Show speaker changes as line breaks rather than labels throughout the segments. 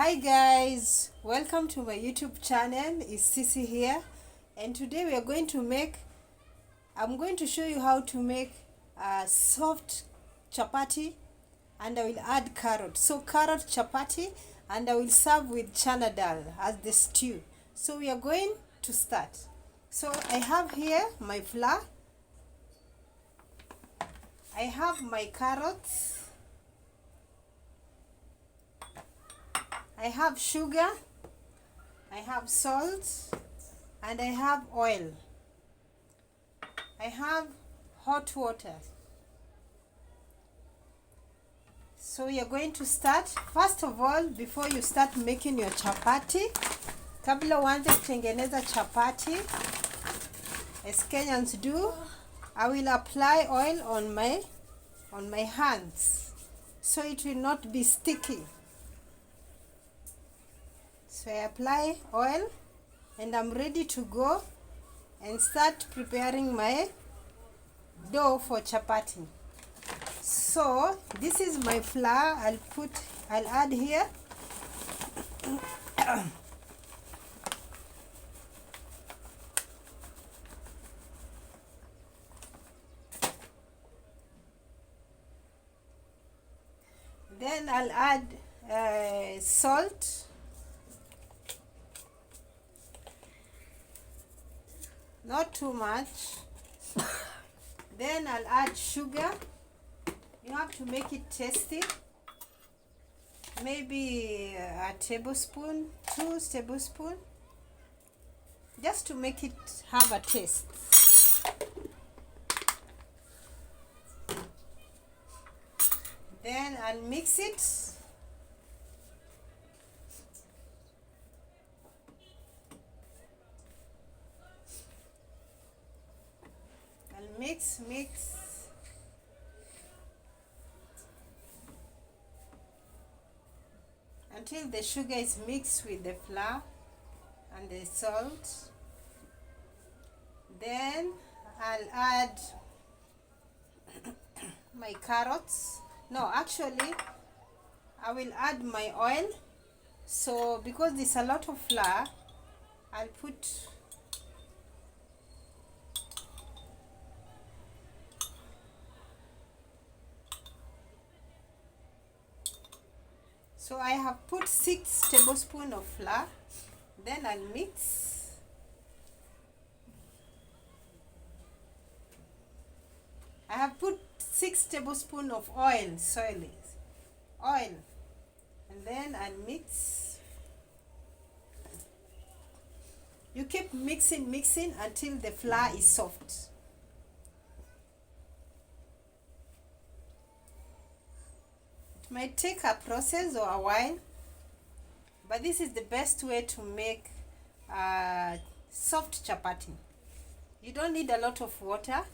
Hi guys, welcome to my YouTube channel. It's Sisi here, and today we are going to make I'm going to show you how to make a soft chapati, and I will add carrot. So carrot chapati, and I will serve with chana dal as the stew. So we are going to start. So I have here my flour, I have my carrots, I have sugar, I have salt, and I have oil. I have hot water. So you're going to start. First of all, before you start making your chapati, kabla uanze kutengeneza chapati, as Kenyans do, I will apply oil on my hands so it will not be sticky. So I apply oil and I'm ready to go and start preparing my dough for chapati. So this is my flour. I'll add here. Then I'll add salt, not too much. Then I'll add sugar. You have to make it tasty. Maybe a tablespoon, 2 tablespoons, just to make it have a taste. Then I'll mix it. I'll mix until the sugar is mixed with the flour and the salt. Then I'll add my carrots. No, actually I will add my oil. So because there's a lot of flour, I'll put So I have put 6 tablespoons of flour. Then I'll mix. I have put 6 tablespoons of oil, and then I'll mix. You keep mixing until the flour is soft. It might take a process or a while, but this is the best way to make soft chapati. You don't need a lot of water.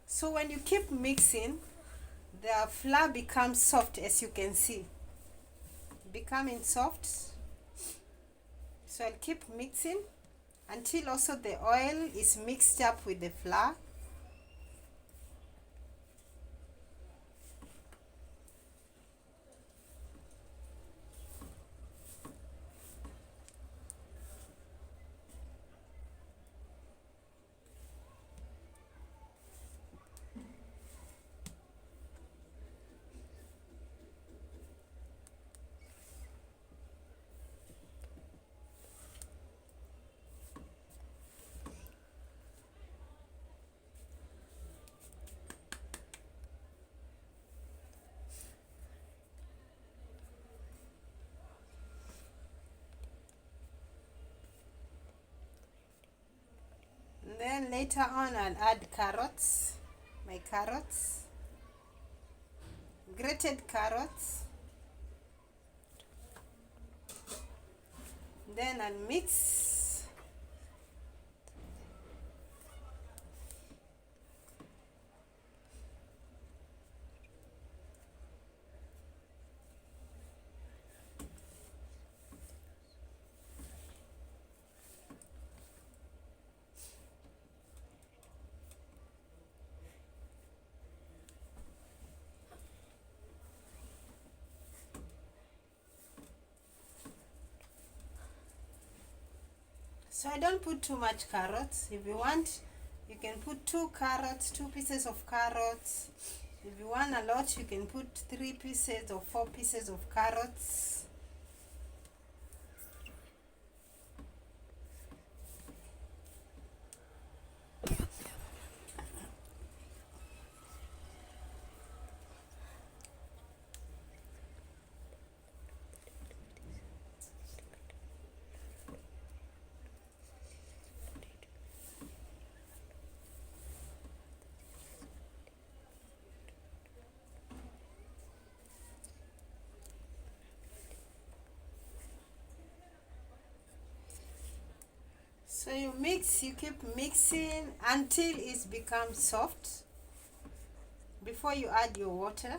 So when you keep mixing, the flour becomes soft, as you can see. Becoming soft. So I'll keep mixing until also the oil is mixed up with the flour. Then later on I'll add carrots, my carrots, grated carrots. Then I'll mix. So I don't put too much carrots. If you want, you can put 2 carrots, 2 pieces of carrots. If you want a lot, you can put 3 pieces or 4 pieces of carrots. So you mix, you keep mixing until it's become soft before you add your water.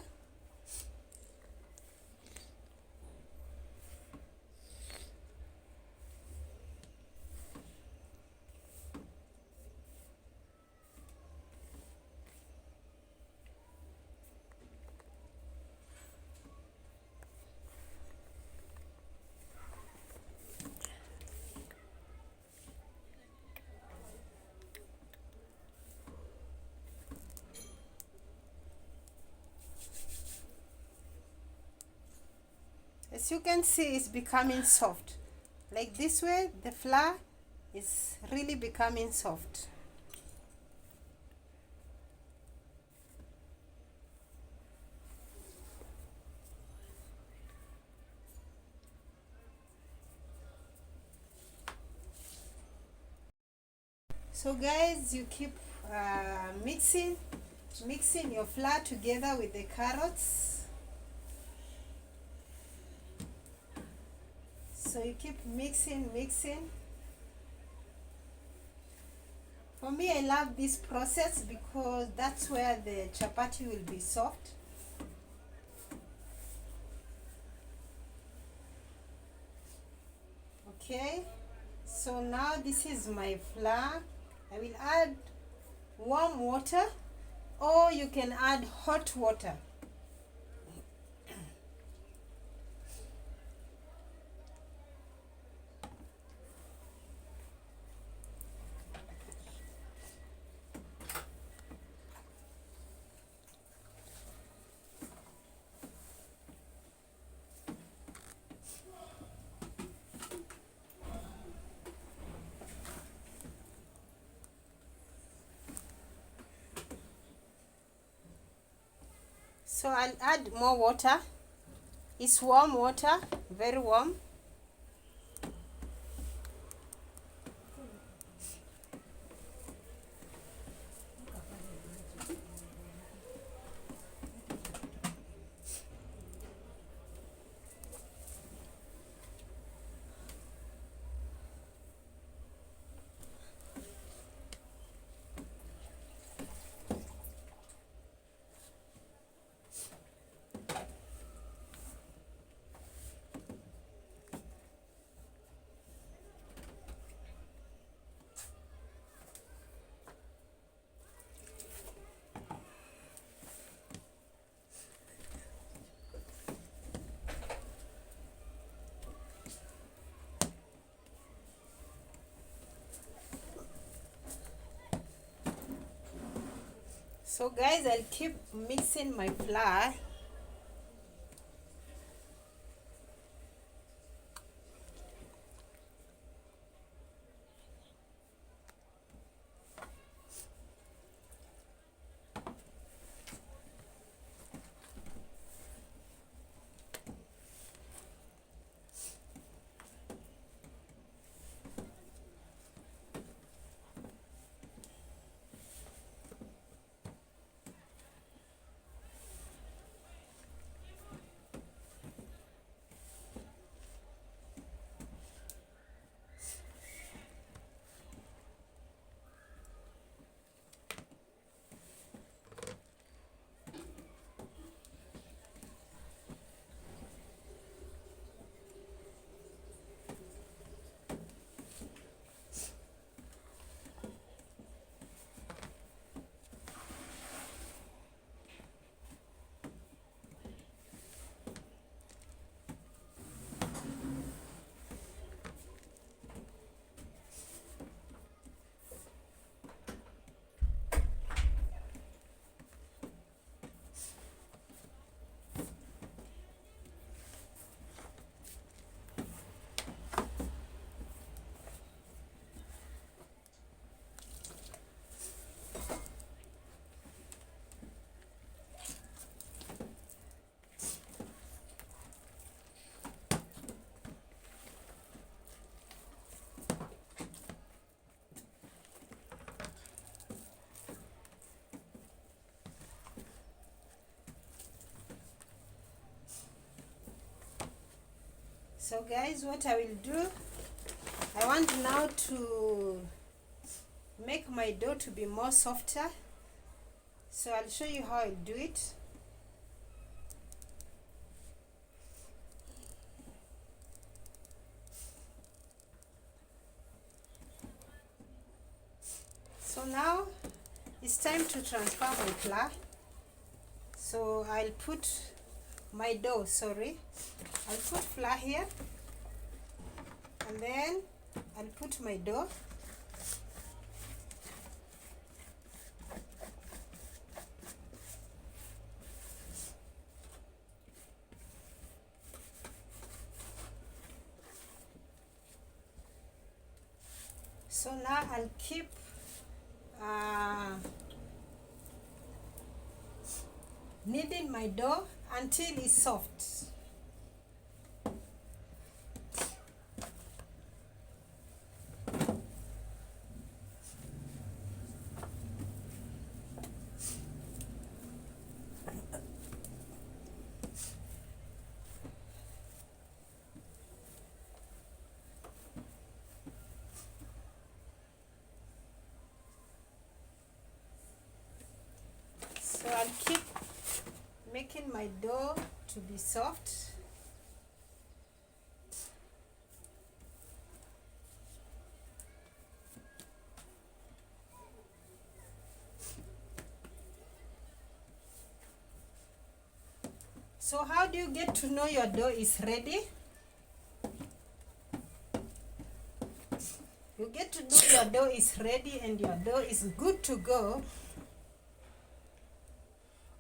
As you can see, it's becoming soft. Like this way, the flour is really becoming soft. So guys, you keep mixing your flour together with the carrots. So you keep mixing. For me, I love this process because that's where the chapati will be soft. Okay, so now this is my flour. I will add warm water, or you can add hot water. So I'll add more water. It's warm water, very warm. So guys, I'll keep mixing my flour. So guys, what I will do, I want now to make my dough to be more softer, so I'll show you how I'll do it. So now it's time to transfer my flour. So I'll put my dough, I'll put flour here, and then I'll put my dough. So now I'll keep kneading my dough until it's soft. So I'll keep making my dough to be soft. So how do you get to know your dough is ready? You get to know your dough is ready and your dough is good to go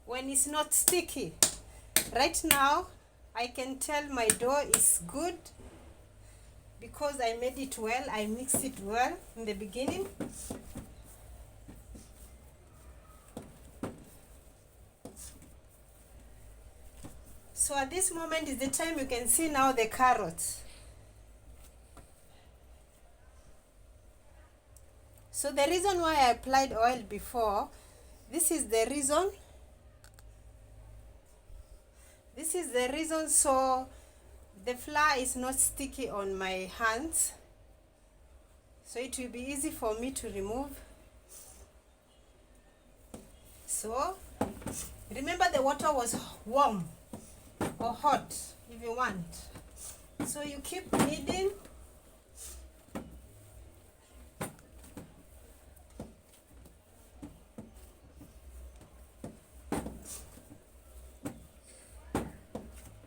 when it's not sticky. Right now I can tell my dough is good because I made it well, I mixed it well in the beginning. So at this moment is the time you can see now the carrots. So the reason why I applied oil before, this is the reason. This is the reason, so the flour is not sticky on my hands. So it will be easy for me to remove. So remember the water was warm or hot if you want. So you keep kneading.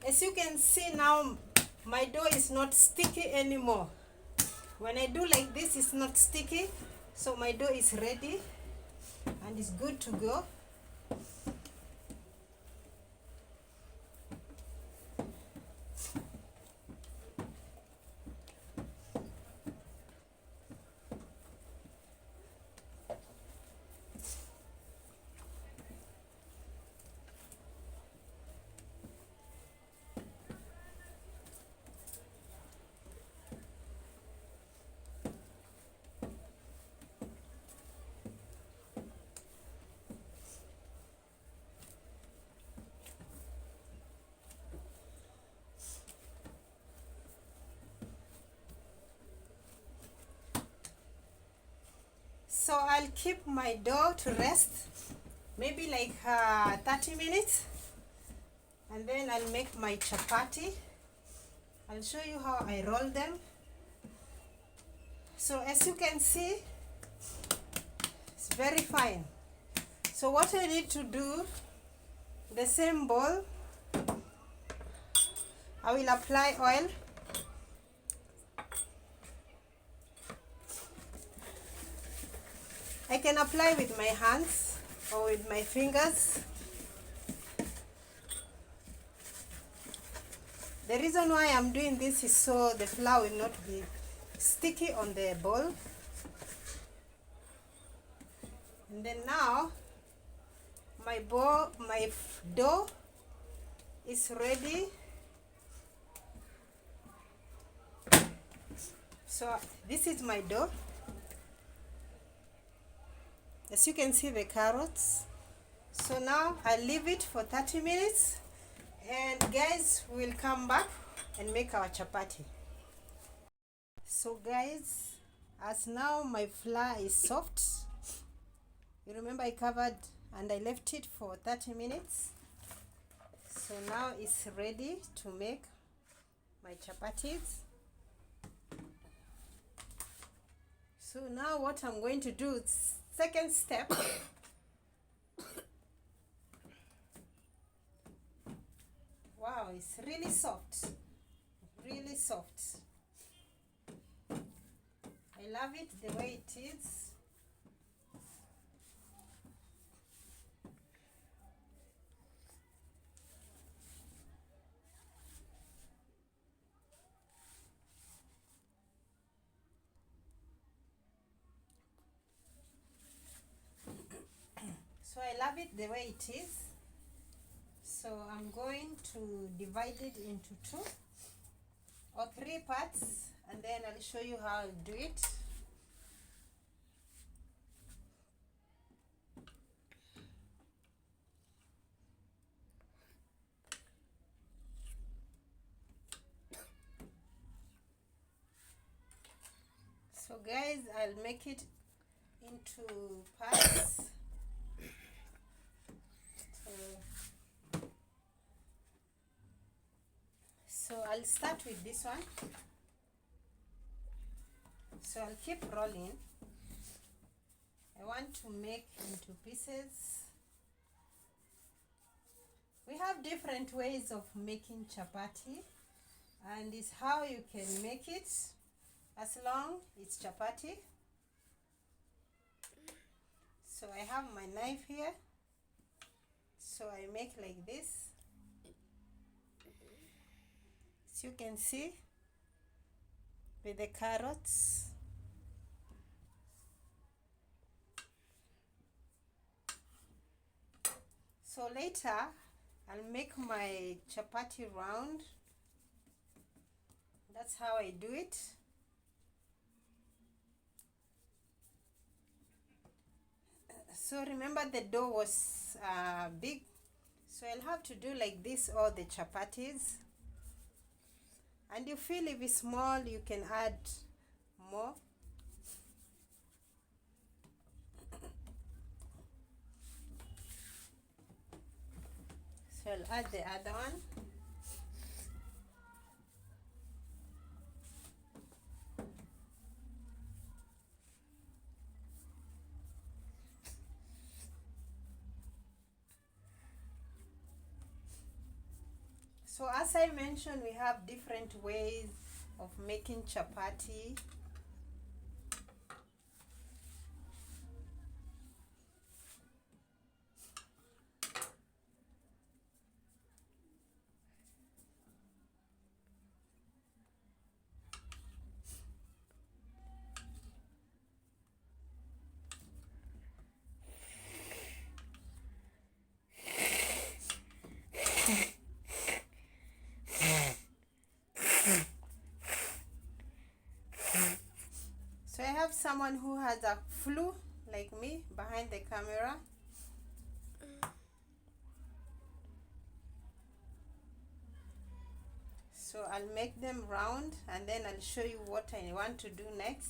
As you can see now, my dough is not sticky anymore. When I do like this, it's not sticky. So my dough is ready and it's good to go. So I'll keep my dough to rest, maybe like 30 minutes, and then I'll make my chapati. I'll show you how I roll them. So as you can see, it's very fine. So what I need to do, the same bowl, I will apply oil. I can apply with my hands or with my fingers. The reason why I'm doing this is so the flour will not be sticky on the bowl. And then now my dough is ready. So this is my dough. As you can see the carrots. So now I'll leave it for 30 minutes and guys, we'll come back and make our chapati. So guys, as now my flour is soft, you remember I covered and I left it for 30 minutes. So now it's ready to make my chapatis. So now what I'm going to do, second step, wow, it's really soft, really soft. I love it the way it is. So I love it the way it is. So I'm going to divide it into 2 or 3 parts, and then I'll show you how I'll do it. So guys, I'll make it into parts. So I'll start with this one. So I'll keep rolling. I want to make into pieces. We have different ways of making chapati, and it's how you can make it as long it's chapati. So I have my knife here. So I make like this. As you can see, with the carrots. So later, I'll make my chapati round. That's how I do it. So remember the dough was big. So I'll have to do like this all the chapatis. And you feel if it's small, you can add more. So I'll add the other one. So as I mentioned, we have different ways of making chapati. So I have someone who has a flu like me behind the camera. So I'll make them round and then I'll show you what I want to do next.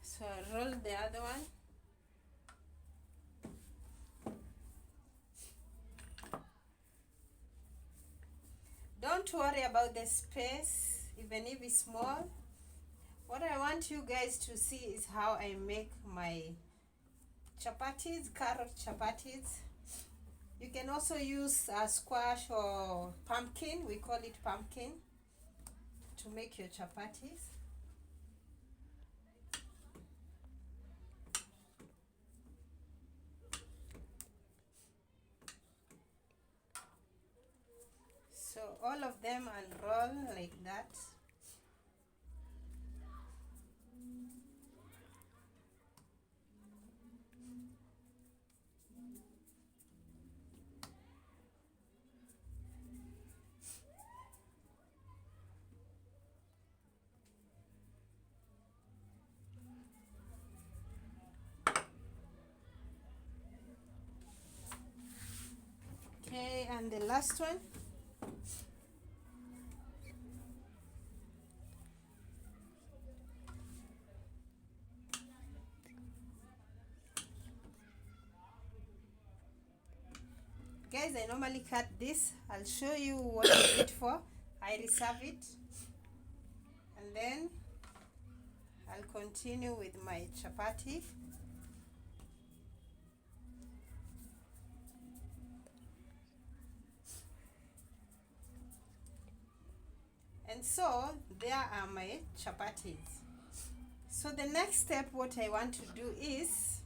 So I'll roll the other one. Don't worry about the space, even if it's small. What I want you guys to see is how I make my chapatis, carrot chapatis. You can also use squash or pumpkin, we call it pumpkin, to make your chapatis. So all of them I'll roll like that. last one. Guys, I normally cut this. I'll show you what is it for. I reserve it, and then I'll continue with my chapati. And so there are my chapatis. So the next step, what I want to do is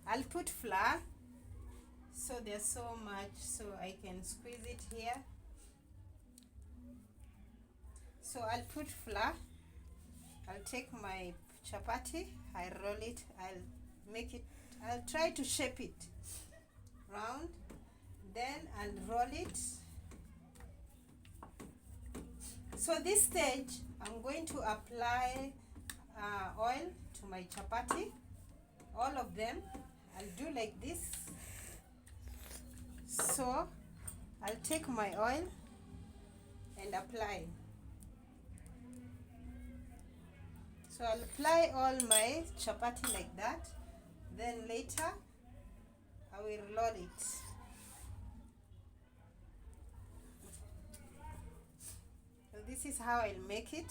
I'll put flour. So there's so much, so I can squeeze it here. So I'll put flour. I'll take my chapati, I roll it, I'll try to shape it round, then I'll roll it. So this stage, I'm going to apply oil to my chapati, all of them. I'll do like this. So I'll take my oil and apply. So I'll apply all my chapati like that. Then later I will roll it. So this is how I'll make it.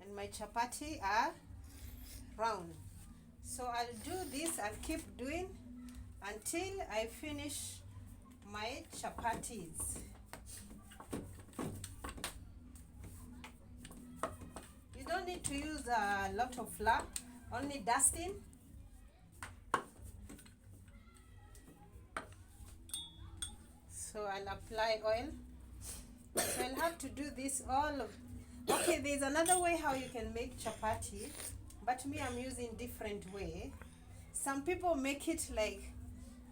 And my chapati are round. So I'll do this, I'll keep doing until I finish my chapatis. You don't need to use a lot of flour, only dusting. So I'll apply oil. So I'll have to do this all of. Okay, there's another way how you can make chapati, but me, I'm using different way. Some people make it like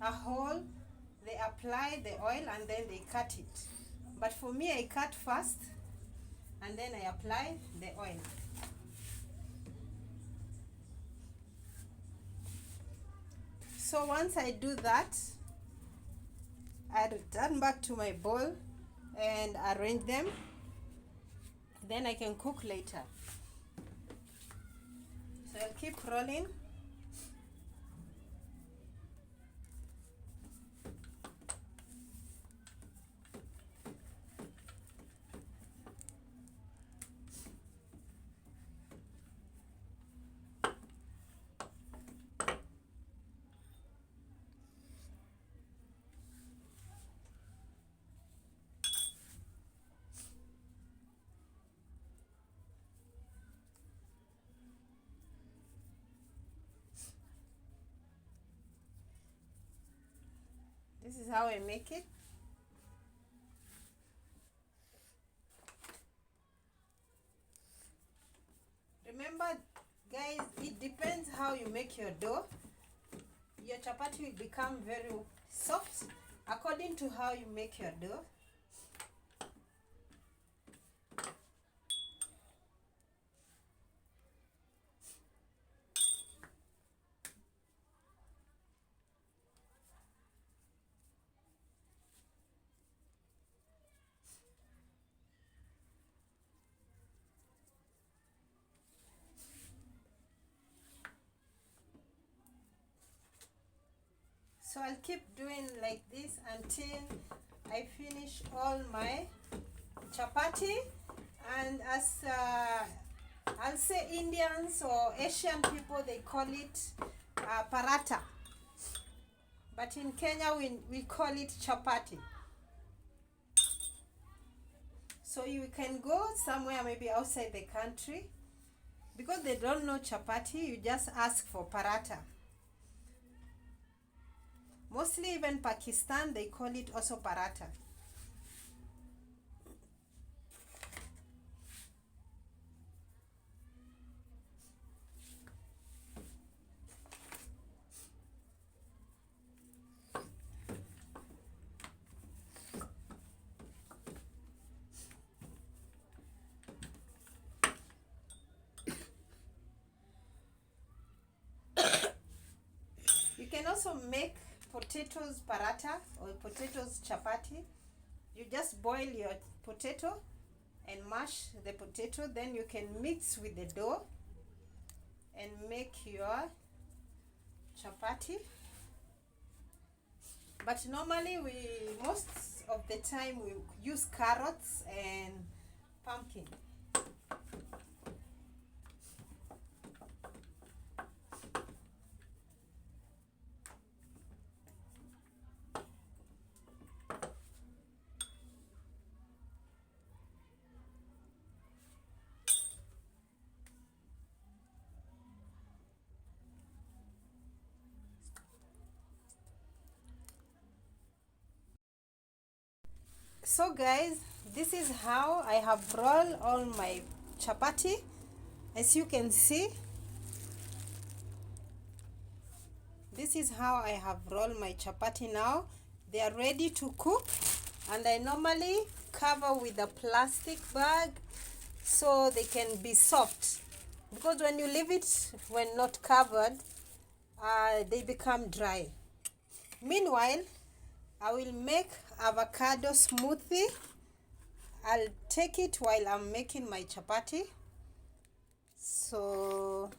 a hole. They apply the oil and then they cut it. But for me, I cut first and then I apply the oil. So once I do that, I return back to my bowl and arrange them. Then I can cook later. So I'll keep rolling. This is how I make it. Remember, guys, it depends how you make your dough. Your chapati will become very soft according to how you make your dough. So I'll keep doing like this until I finish all my chapati. And as I'll say Indians or Asian people, they call it paratha. But in Kenya, we call it chapati. So you can go somewhere maybe outside the country. Because they don't know chapati, you just ask for paratha. Mostly even Pakistan, they call it also paratha. can also make potatoes paratha or potatoes chapati. You just boil your potato and mash the potato, then you can mix with the dough and make your chapati. But normally most of the time we use carrots and pumpkin. So guys, this is how I have rolled all my chapati. As you can see, this is how I have rolled my chapati now. They are ready to cook, and I normally cover with a plastic bag so they can be soft, because when you leave it when not covered, they become dry. Meanwhile, I will make avocado smoothie. I'll take it while I'm making my chapati. So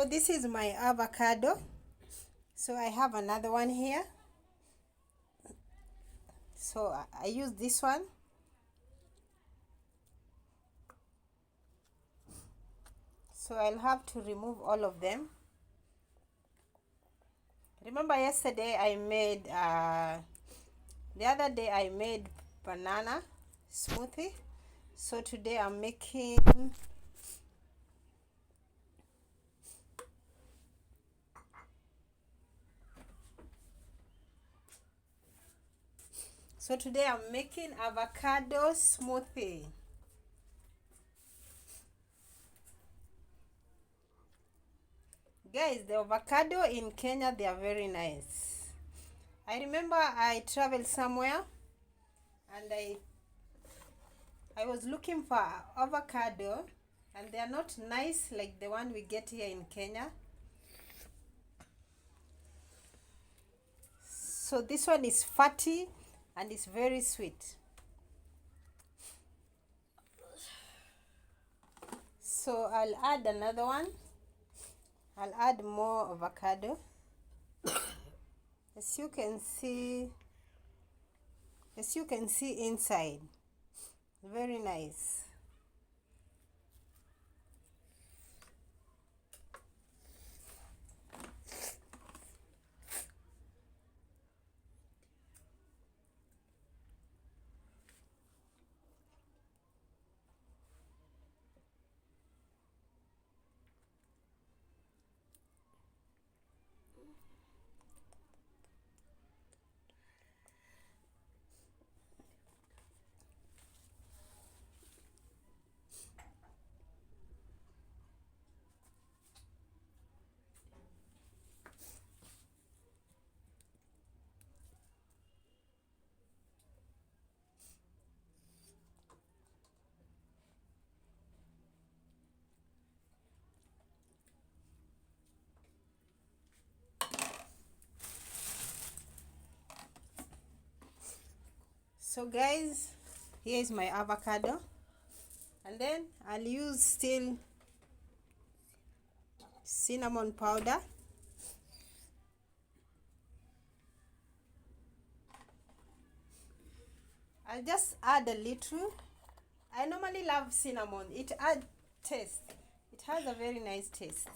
this is my avocado. So I have another one here. So I use this one. So I'll have to remove all of them. Remember yesterday I made, the other day I made banana smoothie. So today I'm making avocado smoothie. Guys, the avocado in Kenya, they are very nice. I remember I traveled somewhere and I was looking for avocado, and they are not nice like the one we get here in Kenya. So this one is fatty and it's very sweet. So I'll add another one. I'll add more avocado. As you can see inside, very nice. So guys, here is my avocado, and then I'll use still cinnamon powder. I'll just add a little. I normally love cinnamon. It adds taste. It has a very nice taste.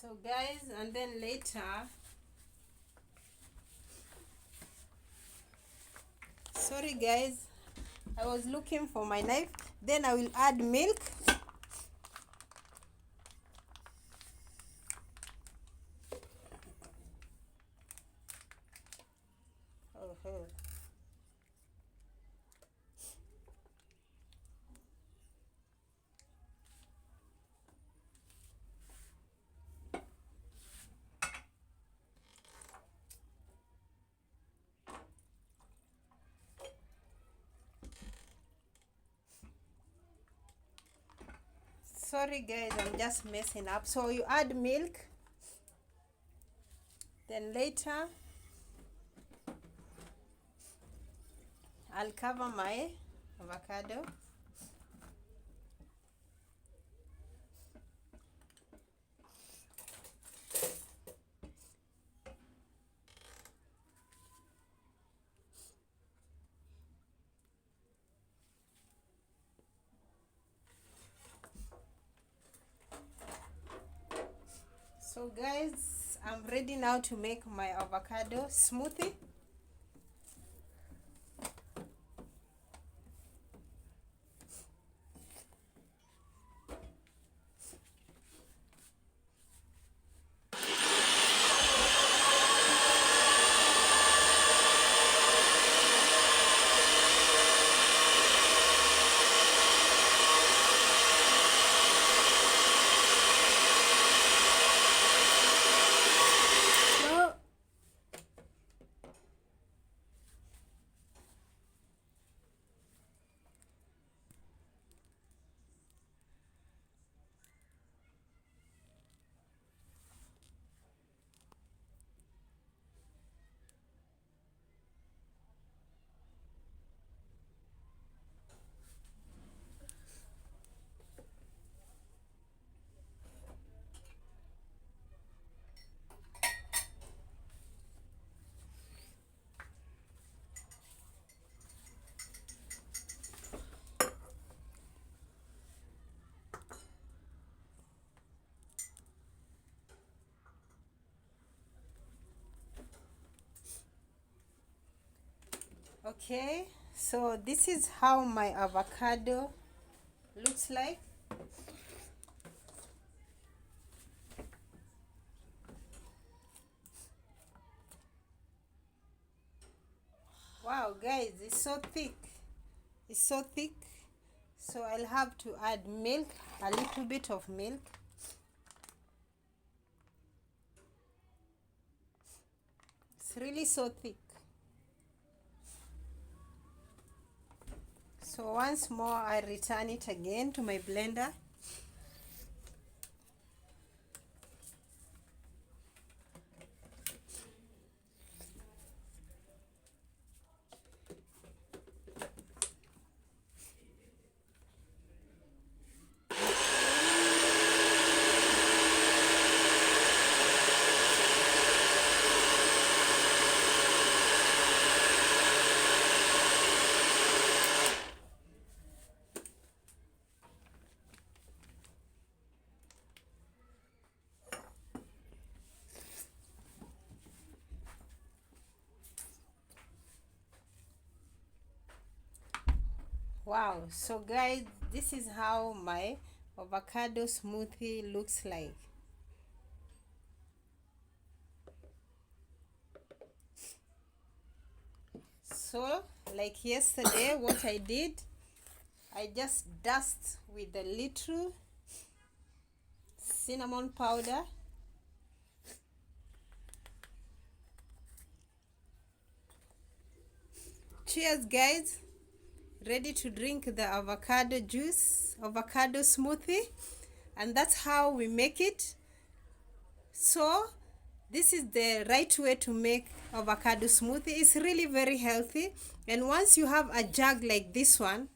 So guys, and then later, sorry guys, I was looking for my knife. Then I will add milk. Oh. Sorry guys, I'm just messing up. So you add milk, then later I'll cover my avocado. So guys, I'm ready now to make my avocado smoothie. Okay, so this is how my avocado looks like. Wow guys, it's so thick. It's so thick. So I'll have to add milk, a little bit of milk. It's really so thick. So once more I return it again to my blender. Wow, so guys, this is how my avocado smoothie looks like. So like yesterday, what I did, I just dust with a little cinnamon powder. Cheers guys, ready to drink the avocado juice, avocado smoothie, and that's how we make it. So this is the right way to make avocado smoothie. It's really very healthy, and once you have a jug like this one,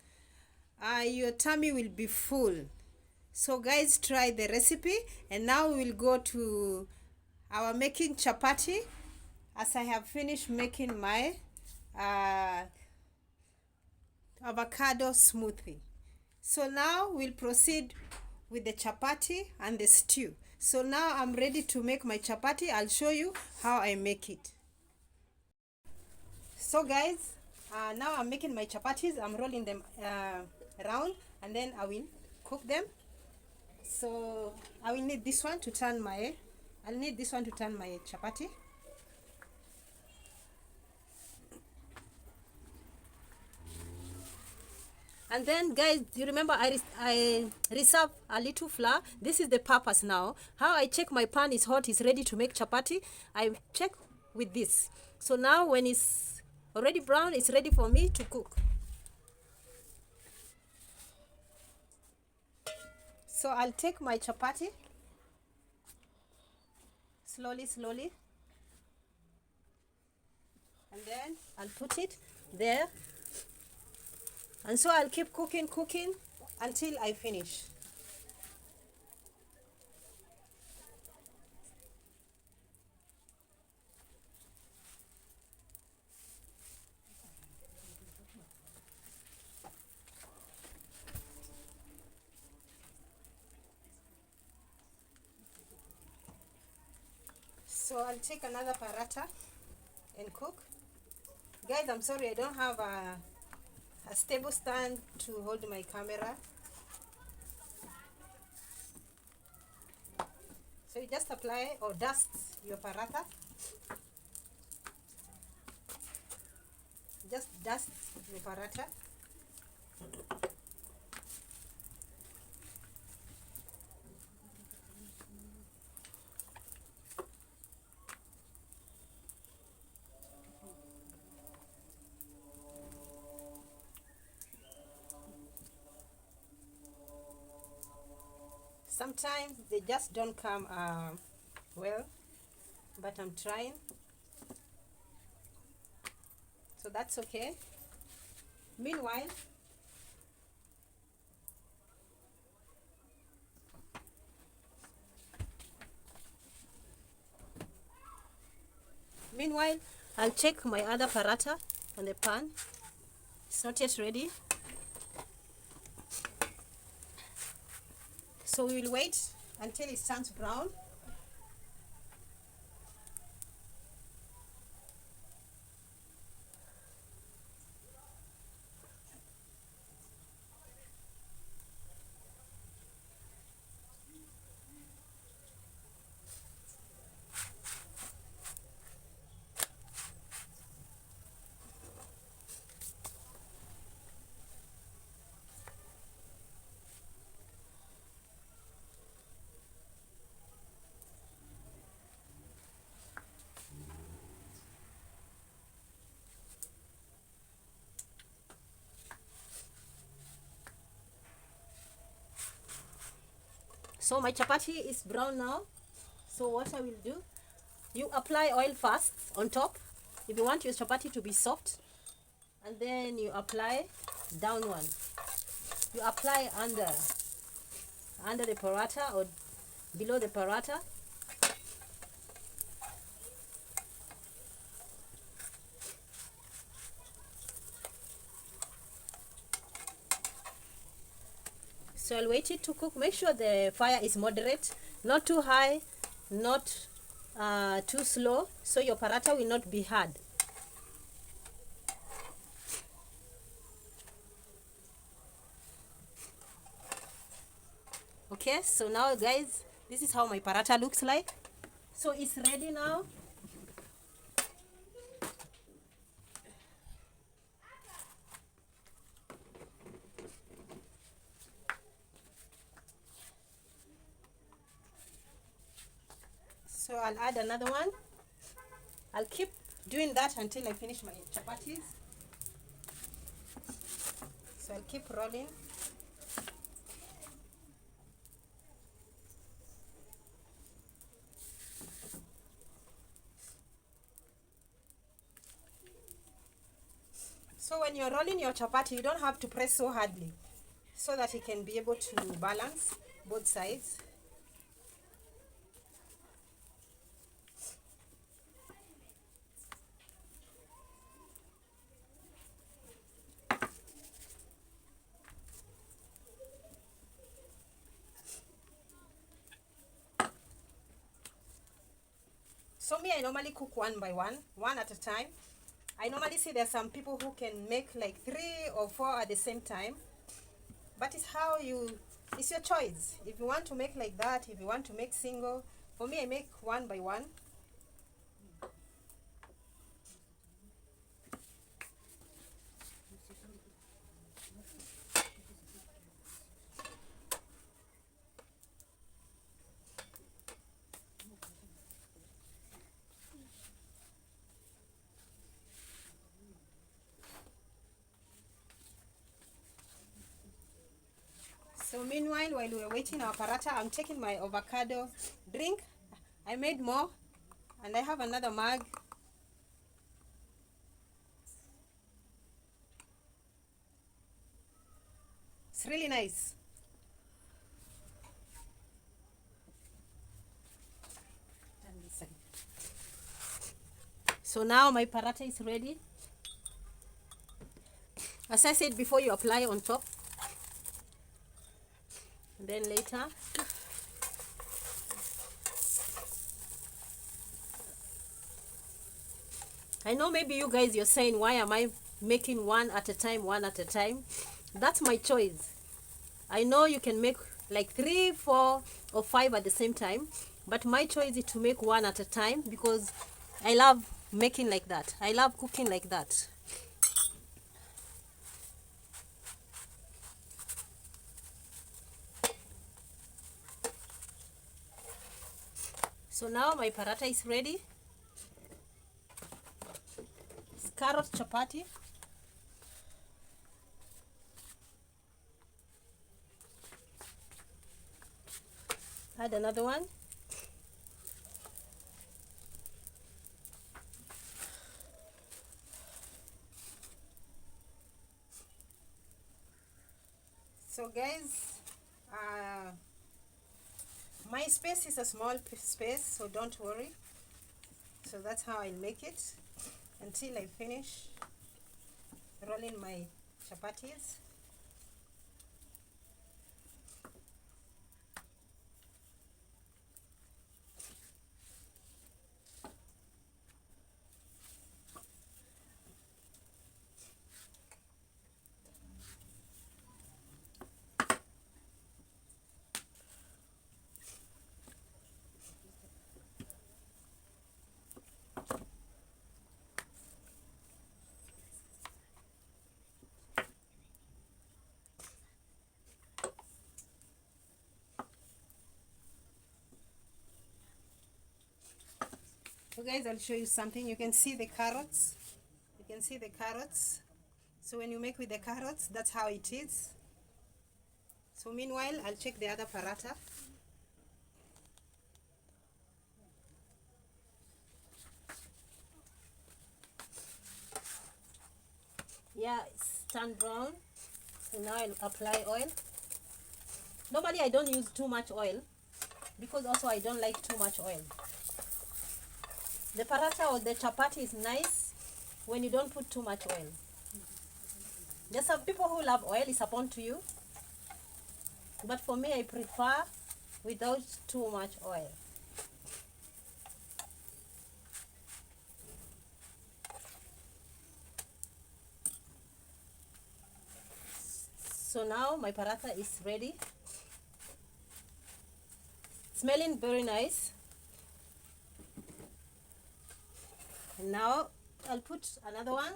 your tummy will be full. So guys, try the recipe. And now we'll go to our making chapati, as I have finished making my avocado smoothie. So now we'll proceed with the chapati and the stew. So now I'm ready to make my chapati. I'll show you how I make it. So guys, now I'm making my chapatis. I'm rolling them around, and then I will cook them. So I will need this one to turn my chapati. And then, guys, you remember I reserve a little flour. This is the purpose now. How I check my pan is hot, is ready to make chapati. I check with this. So now when it's already brown, it's ready for me to cook. So I'll take my chapati slowly, slowly. And then I'll put it there. And so I'll keep cooking until I finish. So I'll take another paratha and cook. Guys, I'm sorry I don't have a stable stand to hold my camera. So you just apply or dust your paratha. Just dust your paratha. Sometimes they just don't come well, but I'm trying. So that's okay. Meanwhile, I'll check my other paratha on the pan. It's not yet ready. So we will wait until it turns brown. So my chapati is brown now. So what I will do, you apply oil first on top if you want your chapati to be soft, and then you apply down one. You apply under the paratha or below the paratha. So I'll wait it to cook. Make sure the fire is moderate, not too high, not too slow, so your paratha will not be hard. Okay, so now guys, this is how my paratha looks like. So it's ready now. So I'll add another one. I'll keep doing that until I finish my chapatis. So I'll keep rolling. So when you're rolling your chapati, you don't have to press so hardly, so that it can be able to balance both sides. So me, I normally cook one by one at a time. I normally see there's some people who can make like 3 or 4 at the same time. But it's your choice. If you want to make like that, if you want to make single. For me, I make one by one. So meanwhile, while we're waiting our paratha, I'm taking my avocado drink. I made more, and I have another mug. It's really nice. So now my paratha is ready. As I said before, you apply on top. And then later, I know maybe you guys, you're saying, why am I making one at a time, one at a time? That's my choice. I know you can make like 3, 4, or 5 at the same time, but my choice is to make one at a time because I love making like that. I love cooking like that. So now my paratha is ready. It's carrot chapati. Add another one. So guys, my space is a small space, so don't worry. So that's how I make it until I finish rolling my chapatis. So guys, I'll show you something. You can see the carrots. You can see the carrots. So when you make with the carrots, that's how it is. So meanwhile, I'll check the other paratha. Yeah, it's turned brown. So now I'll apply oil. Normally I don't use too much oil because also I don't like too much oil. The paratha or the chapati is nice when you don't put too much oil. There's some people who love oil, it's upon to you. But for me, I prefer without too much oil. So now my paratha is ready. Smelling very nice. And now I'll put another one.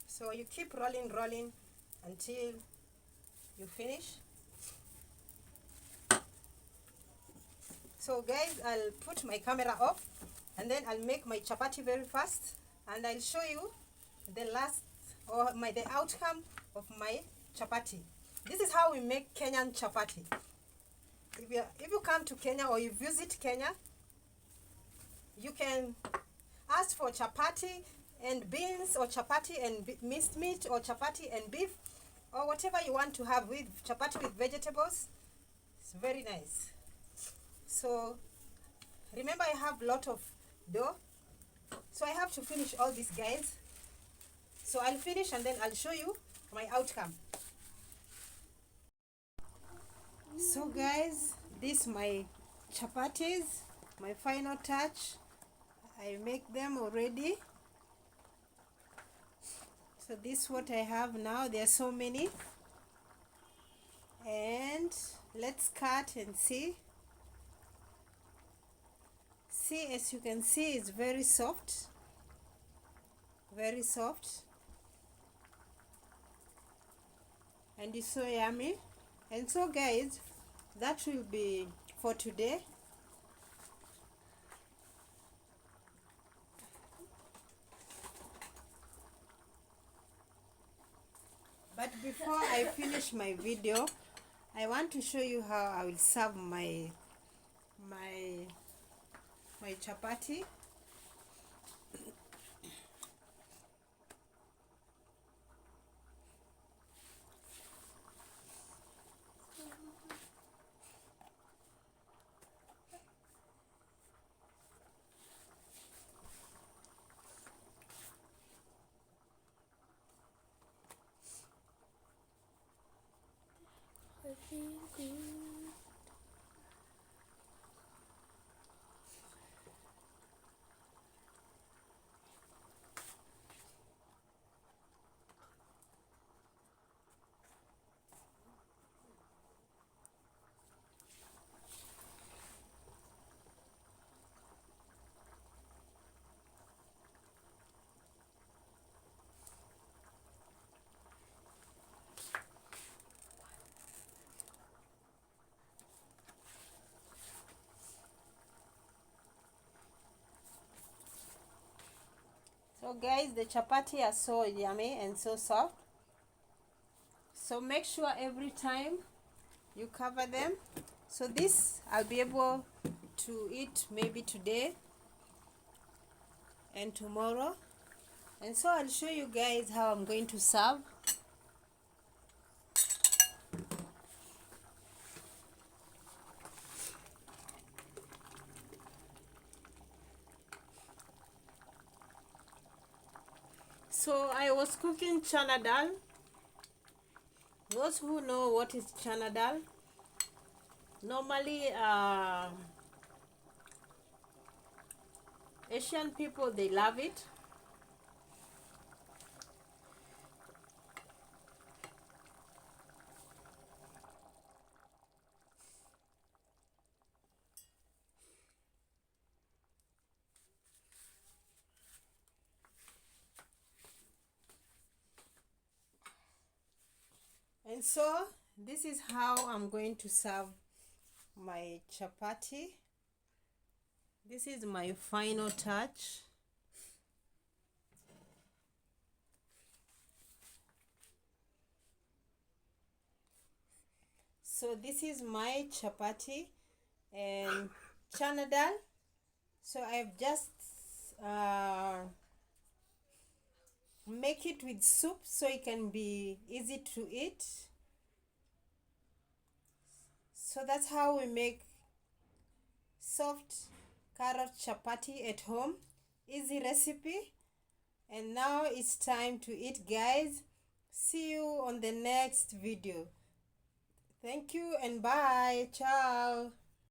So you keep rolling until you finish. So guys, I'll put my camera off and then I'll make my chapati very fast and I'll show you the last or the outcome of my chapati. This is how we make Kenyan chapati. If you come to Kenya or you visit Kenya, you can ask for chapati and beans or chapati and minced meat or chapati and beef or whatever you want to have with chapati with vegetables. It's very nice. So remember, I have a lot of dough, so I have to finish all these guys. So I'll finish and then I'll show you my outcome. So guys, this my chapatis, my final touch. I make them already. So this is what I have now. There are so many, and let's cut and see. See, as you can see, it's very soft, very soft, and it's so yummy. And so guys, that will be for today. But before I finish my video, I want to show you how I will serve my chapati. So guys, the chapati are so yummy and so soft. So make sure every time you cover them. So this I'll be able to eat maybe today and tomorrow. And so I'll show you guys how I'm going to serve. So I was cooking Chana Dal. Those who know what is Chana Dal, normally Asian people, they love it. And so this is how I'm going to serve my chapati. This is my final touch. So this is my chapati and Chana Dal. So I've just make it with soup so it can be easy to eat. So that's how we make soft carrot chapati at home. Easy recipe. And now it's time to eat, guys. See you on the next video. Thank you and bye. Ciao.